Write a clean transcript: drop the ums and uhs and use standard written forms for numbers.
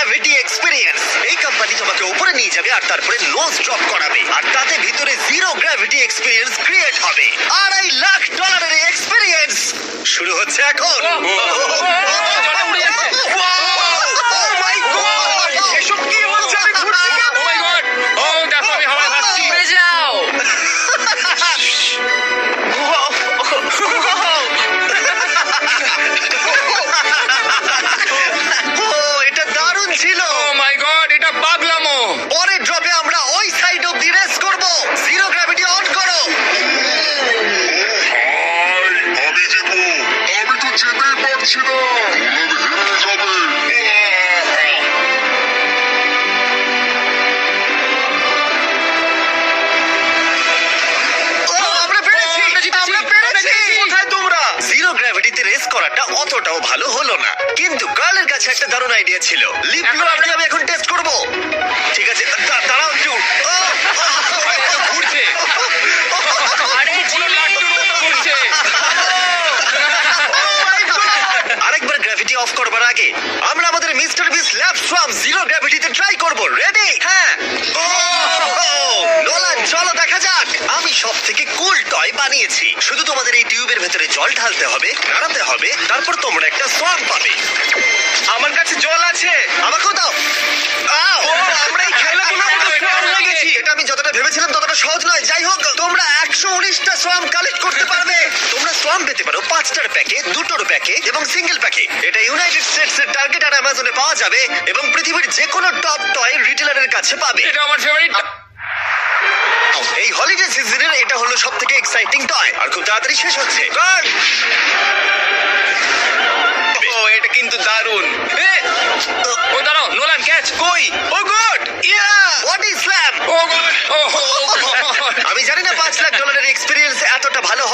Gravity experience. এই company তোমাকে উপরে নিয়ে যাবে আর তারপরে নোজ ড্রপ করাবে, আর তাতে ভিতরে জিরো গ্র্যাভিটি এক্সপিরিয়েন্স ক্রিয়েট হবে। $2.5 লাখ এক্সপিরিয়েন্স শুরু হচ্ছে এখন। এসব কি হচ্ছে? আমি ঘুরছি কেন? ও মাই গড! ও দেখো আমি হাওয়ায় ভাসছি। উড়ে যাও। ও, এটা দারুণ ছিল। ও মাই গড, এটা পাগলামো। পরের ড্রপে আমরা ওই সাইড অফ দি রেস করব। জিরো গ্র্যাভিটি অন করো। আমি জিতবো। আমি তো যেতেই পারছি না। হেরে যাবে। ও, আমরা পেরেছি, আমরা জিতেছি, আমরা আমরা পেরেছি। জিতেছি। কোথায় তোমরা? জিরো গ্র্যাভিটিতে রেস করাটা অতটাও ভালো হলো না, কিন্তু কার্লের কাছে একটা দারুণ আইডিয়া ছিল। লিপ এখন ব্লোয়ার দিয়ে আমি এখন টেস্ট করব। ঠিক আছে, দাঁড়াও একটু। ও, এটা ঘুরছে। আরে পুরো লাট্টুর মতো ঘুরছে। আরেকবার গ্র্যাভিটি অফ করবার আগে আমরা আমাদের মিস্টার বিস ল্যাব সোয়াম জিরো গ্র্যাভিটিতে ট্রাই করব। রেডি? হ্যাঁ। নোলান, চলো দেখা যাক। আমি সব থেকে কুল টয় বানিয়েছি। শুধু তোমাদের এই টিউবের ভেতরে জল ঢালতে হবে, নাড়াতে হবে, তারপর তোমরা একটা সোয়াম পাবে। আমার কাছে জল আছে, আমাকেও দাও। আও, আমরা এই খেলাগুলোর মধ্যে সোয়াম লেগেছি। এটা আমি যতটা ভেবেছিলাম ততটা সহজ নয়। যাই হোক, তোমরা 119টা সোয়াম কালেক্ট করতে পারবে। তোমরা সোয়াম পেতে পারো 5টার প্যাকে, 2টোর প্যাকে এবং সিঙ্গেল প্যাকে। এটা ইউনাইটেড স্টেটস এর টার্গেট আর অ্যামাজনে পাওয়া যাবে এবং পৃথিবীর যে কোনো টপ টয় রিটেলারের কাছে পাবে। এটা আমার ফেভারিট। এই হলিডে সিজনের এটা হলো সব থেকে এক্সাইটিং টয়, আর খুব তাড়াতাড়ি শেষ হচ্ছে। Guard! ও, এটা কিন্তু দারুণ। ও দাঁড়াও, নোলান ক্যাচ। কই? Oh God! Yeah! Body slam! Oh God! Oh আমি জানি না $5 লাখ এক্সপিরিয়েন্স এতটা ভালো